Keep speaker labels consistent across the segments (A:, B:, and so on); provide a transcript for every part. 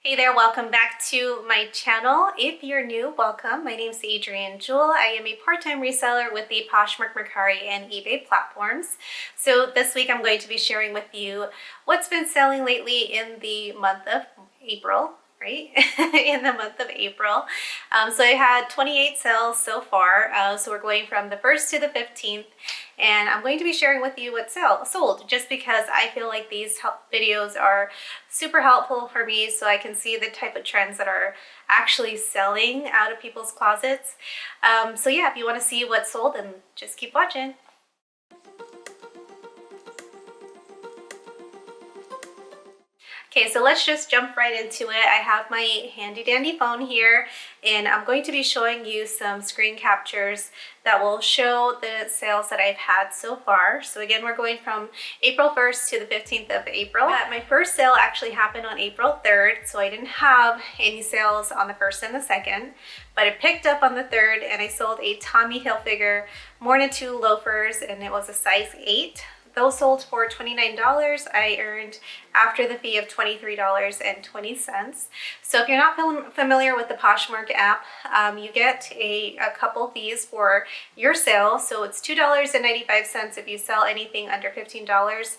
A: Hey there, welcome back to my channel. If you're new, welcome. My name is Adrienne Jewel. I am a part-time reseller with the Poshmark, Mercari, and eBay platforms. So this week I'm going to be sharing with you what's been selling lately in the month of April, right? In the month of April. So I had 28 sales so far. So we're going from the 1st to the 15th. And I'm going to be sharing with you what sold just because I feel like these videos are super helpful for me so I can see the type of trends that are actually selling out of people's closets. So yeah, if you want to see what sold, then just keep watching. Okay, so let's just jump right into it. I have my handy dandy phone here and I'm going to be showing you some screen captures that will show the sales that I've had so far. So again, we're going from April 1st to the 15th of April. My first sale actually happened on April 3rd, so I didn't have any sales on the 1st and the 2nd, but it picked up on the 3rd and I sold a Tommy Hilfiger Morning 2 loafers and it was a size 8. Those sold for $29. I earned after the fee of $23.20. So if you're not familiar with the Poshmark app, you get a couple fees for your sale. So it's $2.95 if you sell anything under $15.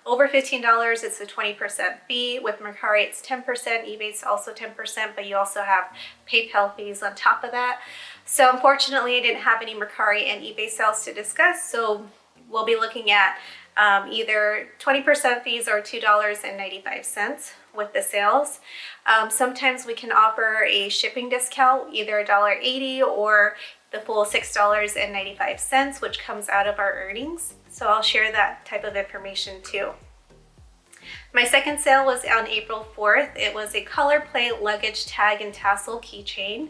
A: Over $15, it's a 20% fee. With Mercari, it's 10%. eBay's also 10%, but you also have PayPal fees on top of that. So unfortunately, I didn't have any Mercari and eBay sales to discuss. So we'll be looking at either 20% fees or $2.95 with the sales. Sometimes we can offer a shipping discount, either $1.80 or the full $6.95, which comes out of our earnings. So I'll share that type of information too. My second sale was on April 4th. It was a color plate luggage tag and tassel keychain.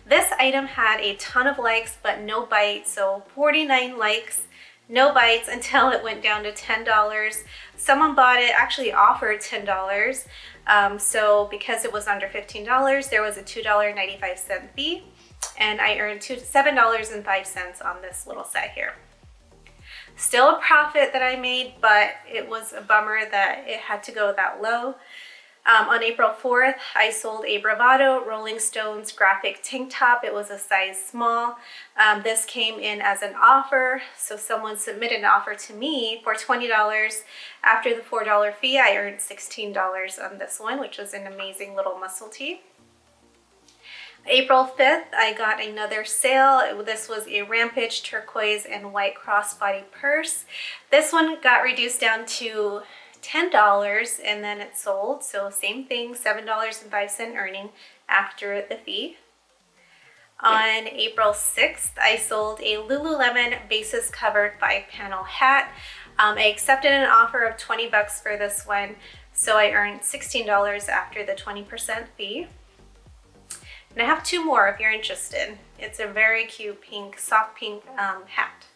A: This item had a ton of likes but no bites, so 49 likes. No bites until it went down to $10. Someone bought it, actually offered $10. So because it was under $15, there was a $2.95 fee, and I earned $7.05 on this little set here. Still a profit that I made, but it was a bummer that it had to go that low. On April 4th, I sold a Bravado Rolling Stones graphic tank top. It was a size small. This came in as an offer, so someone submitted an offer to me for $20. After the $4 fee, I earned $16 on this one, which was an amazing little muscle tee. April 5th, I got another sale. This was a Rampage turquoise and white crossbody purse. This one got reduced down to $10 and then it sold, so same thing, $7.05 earning after the fee. On April 6th, I sold a Lululemon basis covered 5-panel hat. I accepted an offer of $20 for this one, so I earned $16 after the 20% fee. And I have two more if you're interested. It's a very cute pink, soft pink hat.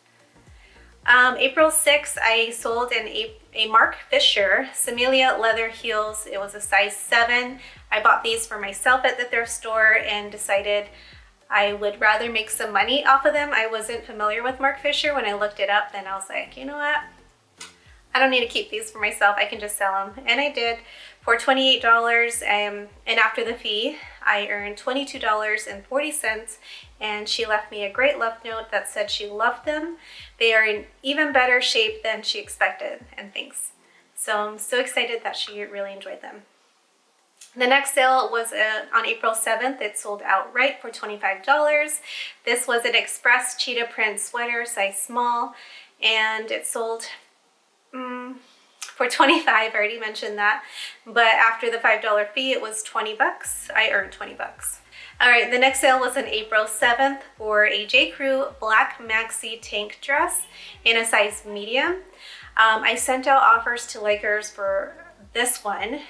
A: April 6th, I sold a Mark Fisher Samilia leather heels. It was a size 7. I bought these for myself at the thrift store and decided I would rather make some money off of them. I wasn't familiar with Mark Fisher. When I looked it up, then I was like, you know what? I don't need to keep these for myself. I can just sell them. And I did for $28. And after the fee, I earned $22.40. And she left me a great love note that said she loved them. They are in even better shape than she expected, and thanks. So I'm so excited that she really enjoyed them. The next sale was on April 7th. It sold outright for $25. This was an express cheetah print sweater, size small, and it sold for $25. I already mentioned that, but after the $5 fee, it was $20. I earned $20. All right, the next sale was on April 7th for a J. Crew black maxi tank dress in a size medium. I sent out offers to likers for this one.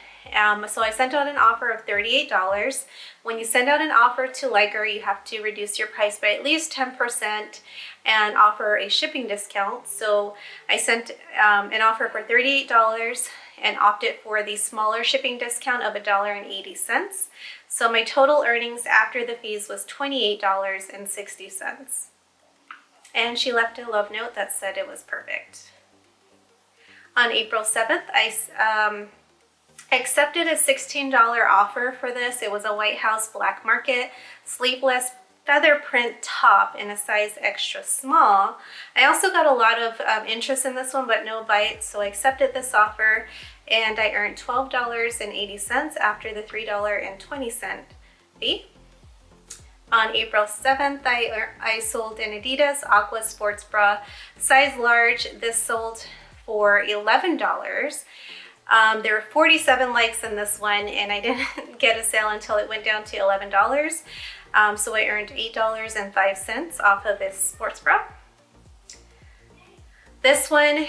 A: So I sent out an offer of $38. When you send out an offer to liker, you have to reduce your price by at least 10% and offer a shipping discount. So I sent an offer for $38 and opted for the smaller shipping discount of $1.80. So my total earnings after the fees was $28.60. And she left a love note that said it was perfect. On April 7th, I I accepted a $16 offer for this. It was a White House Black Market sleeveless feather print top in a size extra small. I also got a lot of interest in this one, but no bites, so I accepted this offer and I earned $12.80 after the $3.20 fee. On April 7th, I sold an Adidas Aqua Sports Bra, size large. This sold for $11. There were 47 likes in this one, and I didn't get a sale until it went down to $11. So I earned $8.05 off of this sports bra. This one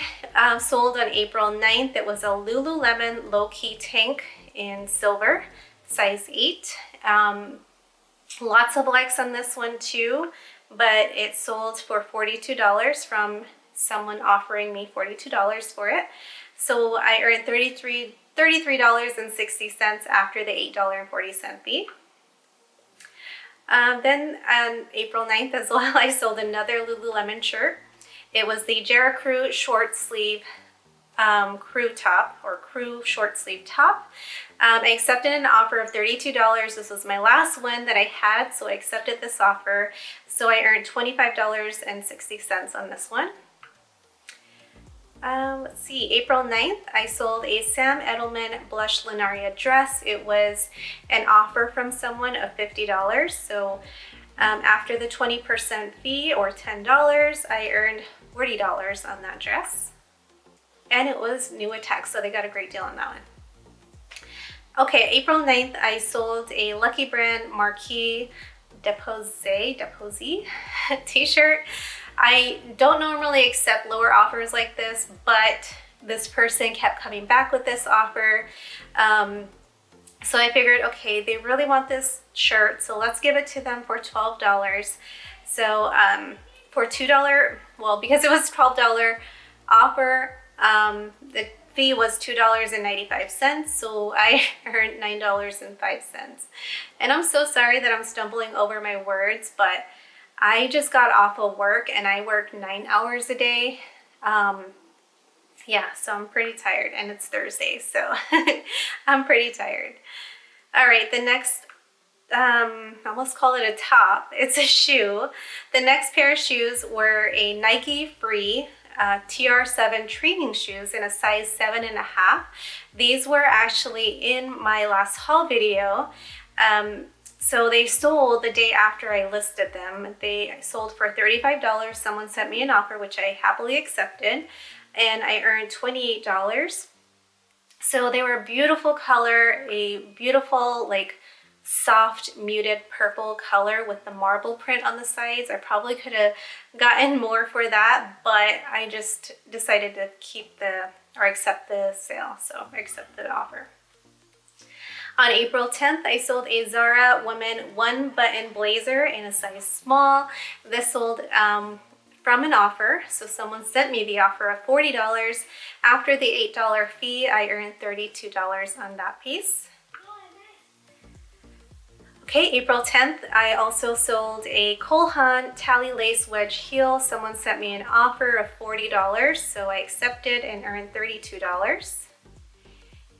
A: sold on April 9th. It was a Lululemon low-key tank in silver, size 8. Lots of likes on this one too, but it sold for $42 from someone offering me $42 for it. So I earned $33.60 after the $8.40 fee. Then on April 9th as well, I sold another Lululemon shirt. It was the Jera Crew short sleeve crew top, or crew short sleeve top. I accepted an offer of $32. This was my last one that I had, so I accepted this offer. So I earned $25.60 on this one. Let's see, April 9th, I sold a Sam Edelman blush Linaria dress. It was an offer from someone of $50. So after the 20% fee, or $10, I earned $40 on that dress. And it was new attack, so they got a great deal on that one. Okay, April 9th, I sold a Lucky Brand Marquee Deposé t-shirt. I don't normally accept lower offers like this, but this person kept coming back with this offer. So I figured, okay, they really want this shirt, so let's give it to them for $12. So for $2, well, because it was $12 offer, the fee was $2.95, so I earned $9.05. And I'm so sorry that I'm stumbling over my words, but I just got off of work and I work 9 hours a day. Yeah, so I'm pretty tired, and it's Thursday, so I'm pretty tired. All right, the next, I almost call it a top. It's a shoe. The next pair of shoes were a Nike Free TR7 training shoes in a size 7.5. These were actually in my last haul video. So they sold the day after I listed them. They sold for $35. Someone sent me an offer, which I happily accepted, and I earned $28. So they were a beautiful color, a beautiful, like, soft muted purple color with the marble print on the sides. I probably could have gotten more for that, but I just decided to accept the sale, so I accepted the offer. On April 10th, I sold a Zara woman one-button blazer in a size small. This sold from an offer, so someone sent me the offer of $40. After the $8 fee, I earned $32 on that piece. Okay, April 10th, I also sold a Cole Haan tally lace wedge heel. Someone sent me an offer of $40, so I accepted and earned $32.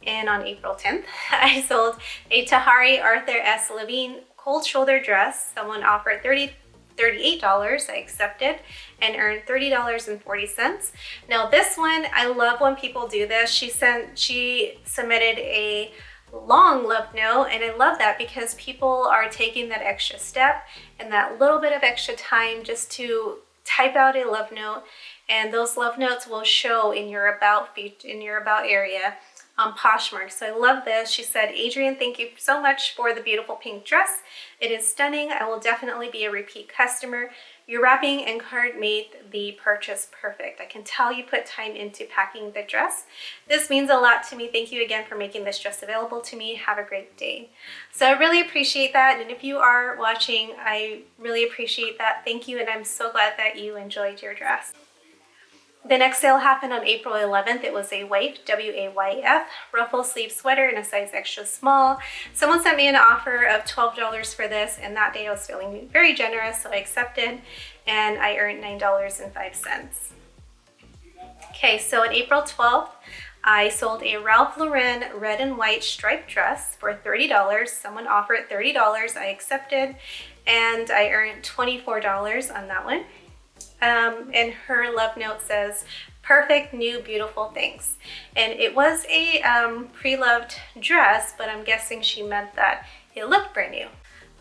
A: And on April 10th, I sold a Tahari Arthur S. Levine cold shoulder dress. Someone offered $38. I accepted and earned $30.40. Now this one, I love when people do this. She submitted a long love note, and I love that because people are taking that extra step and that little bit of extra time just to type out a love note, and those love notes will show in your about area on Poshmark. So I love this. She said, "Adrienne, thank you so much for the beautiful pink dress. It is stunning. I will definitely be a repeat customer. Your wrapping and card made the purchase perfect. I can tell you put time into packing the dress. This means a lot to me. Thank you again for making this dress available to me. Have a great day." So I really appreciate that. And if you are watching, I really appreciate that. Thank you. And I'm so glad that you enjoyed your dress. The next sale happened on April 11th. It was a white, W-A-Y-F, ruffle sleeve sweater in a size extra small. Someone sent me an offer of $12 for this, and that day I was feeling very generous, so I accepted, and I earned $9.05. Okay, so on April 12th, I sold a Ralph Lauren red and white striped dress for $30. Someone offered $30, I accepted, and I earned $24 on that one. And her love note says, perfect, new, beautiful, thanks. And it was a pre-loved dress, but I'm guessing she meant that it looked brand new.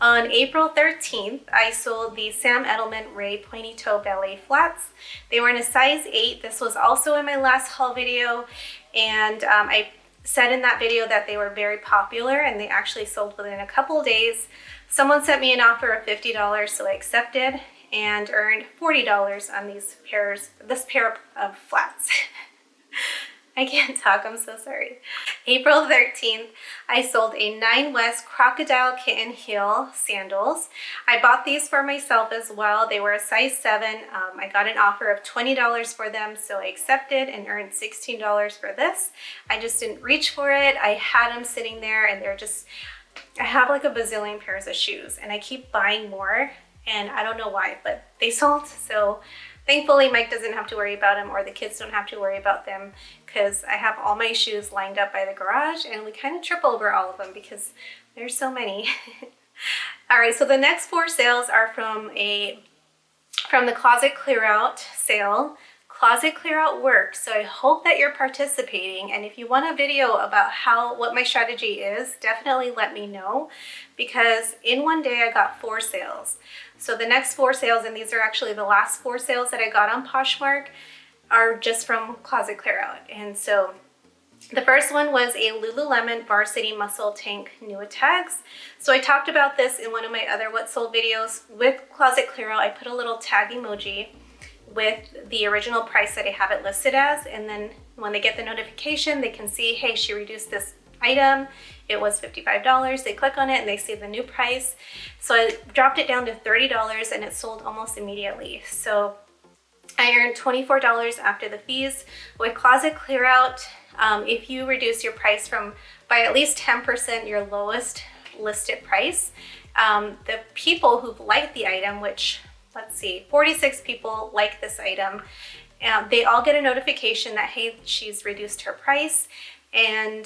A: On April 13th, I sold the Sam Edelman Ray Pointy Toe Ballet Flats. They were in a size 8. This was also in my last haul video, and I said in that video that they were very popular, and they actually sold within a couple days. Someone sent me an offer of $50, so I accepted and earned $40 on this pair of flats. I can't talk, I'm so sorry. April 13th, I sold a 9 West Crocodile Kitten Heel sandals. I bought these for myself as well. They were a size 7. I got an offer of $20 for them, so I accepted and earned $16 for this. I just didn't reach for it. I had them sitting there, and I have like a bazillion pairs of shoes, and I keep buying more, and I don't know why, but they sold. So thankfully Mike doesn't have to worry about them, or the kids don't have to worry about them, because I have all my shoes lined up by the garage, and we kind of trip over all of them because there's so many. All right, so the next 4 sales are from the closet clear out sale. Closet clear out works, so I hope that you're participating, and if you want a video about what my strategy is, definitely let me know, because in one day I got 4 sales. So the next 4 sales, and these are actually the last 4 sales that I got on Poshmark, are just from closet clear out. And so the first one was a Lululemon Varsity Muscle Tank Nua tags. So I talked about this in one of my other what sold videos. With closet clear out, I put a little tag emoji with the original price that I have it listed as, and then when they get the notification, they can see, hey, she reduced this item. It was $55. They click on it and they see the new price. So I dropped it down to $30, and it sold almost immediately. So I earned $24 after the fees. With closet clear out, if you reduce your price by at least 10% your lowest listed price, the people who've liked the item, which, let's see, 46 people like this item, they all get a notification that, hey, she's reduced her price, and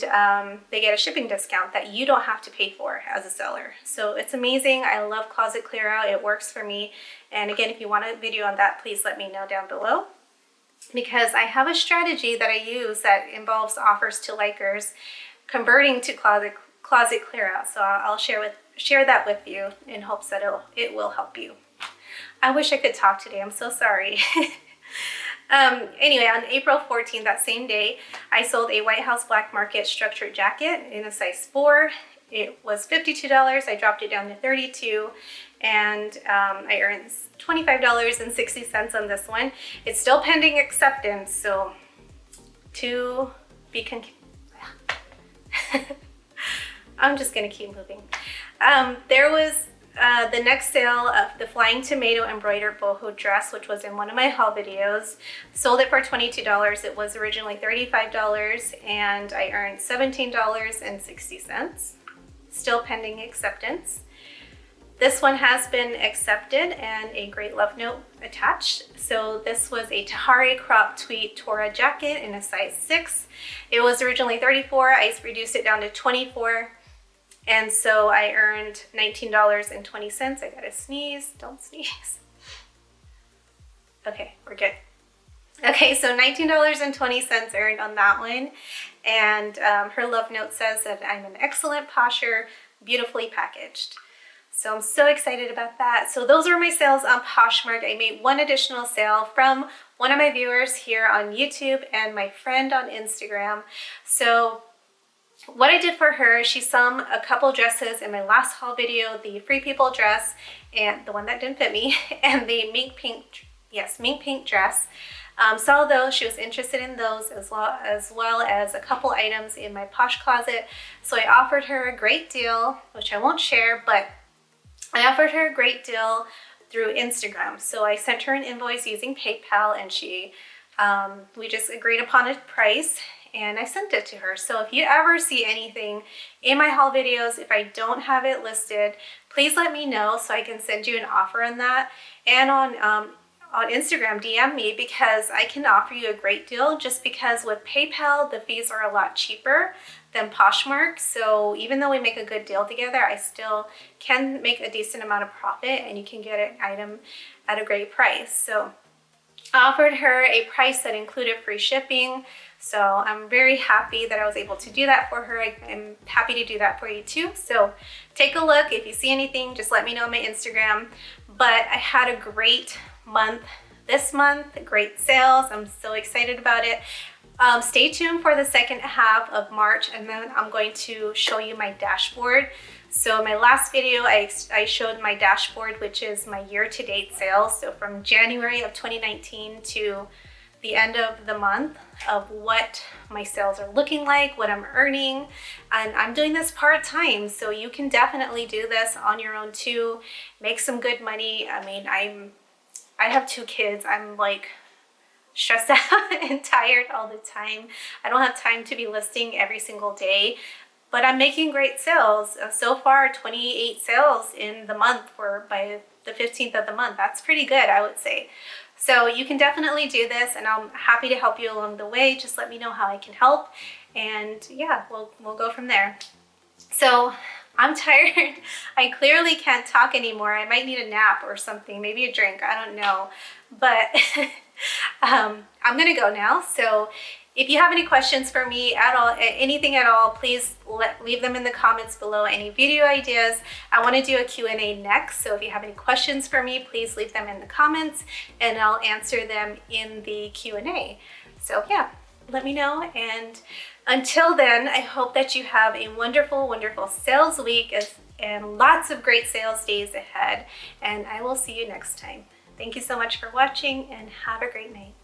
A: they get a shipping discount that you don't have to pay for as a seller. So it's amazing. I love closet clear out. It works for me. And again, if you want a video on that, please let me know down below, because I have a strategy that I use that involves offers to likers converting to closet clear out. So I'll share that with you in hopes that it will help you. I wish I could talk today. I'm so sorry. Anyway, on April 14th, that same day, I sold a White House Black Market structured jacket in a size 4. It was $52. I dropped it down to $32, and I earned $25.60 on this one. It's still pending acceptance, so to be I'm just gonna keep moving. There was the next sale of the Flying Tomato embroidered boho dress, which was in one of my haul videos. Sold it for $22. It was originally $35, and I earned $17.60. Still pending acceptance. This one has been accepted and a great love note attached. So this was a Tahari crop tweed Tora jacket in a size 6. It was originally $34. I reduced it down to $24. And so I earned $19.20. I gotta sneeze, don't sneeze. Okay, we're good. Okay, so $19.20 earned on that one. And her love note says that I'm an excellent posher, beautifully packaged. So I'm so excited about that. So those were my sales on Poshmark. I made one additional sale from one of my viewers here on YouTube and my friend on Instagram. So what I did for her, she saw a couple dresses in my last haul video, the Free People dress and the one that didn't fit me, and the mink pink dress. Saw those, she was interested in those as well as a couple items in my Posh closet. So I offered her a great deal, which I won't share, but I offered her a great deal through Instagram. So I sent her an invoice using PayPal, and we just agreed upon a price, and I sent it to her. So if you ever see anything in my haul videos, if I don't have it listed, please let me know so I can send you an offer on that. And on on Instagram, DM me, because I can offer you a great deal, just because with PayPal, the fees are a lot cheaper than Poshmark. So even though we make a good deal together, I still can make a decent amount of profit, and you can get an item at a great price. So I offered her a price that included free shipping. So I'm very happy that I was able to do that for her. I'm happy to do that for you too. So take a look. If you see anything, just let me know on my Instagram. But I had a great month this month, great sales. I'm so excited about it. Stay tuned for the second half of March, and then I'm going to show you my dashboard. So my last video, I showed my dashboard, which is my year-to-date sales. So from January of 2019 to the end of the month, of what my sales are looking like, what I'm earning. And I'm doing this part-time, so you can definitely do this on your own too. Make some good money. I mean, I have 2 kids. I'm like stressed out and tired all the time. I don't have time to be listing every single day, but I'm making great sales. So far, 28 sales in the month, by the 15th of the month. That's pretty good, I would say. So you can definitely do this, and I'm happy to help you along the way. Just let me know how I can help, and yeah, we'll go from there. So I'm tired. I clearly can't talk anymore. I might need a nap or something, maybe a drink, I don't know. But I'm gonna go now. So if you have any questions for me at all, anything at all, please leave them in the comments below. Any video ideas. I want to do a Q&A next, so if you have any questions for me, please leave them in the comments and I'll answer them in the Q&A. So yeah, let me know, and until then, I hope that you have a wonderful, wonderful sales week and lots of great sales days ahead, and I will see you next time. Thank you so much for watching, and have a great night.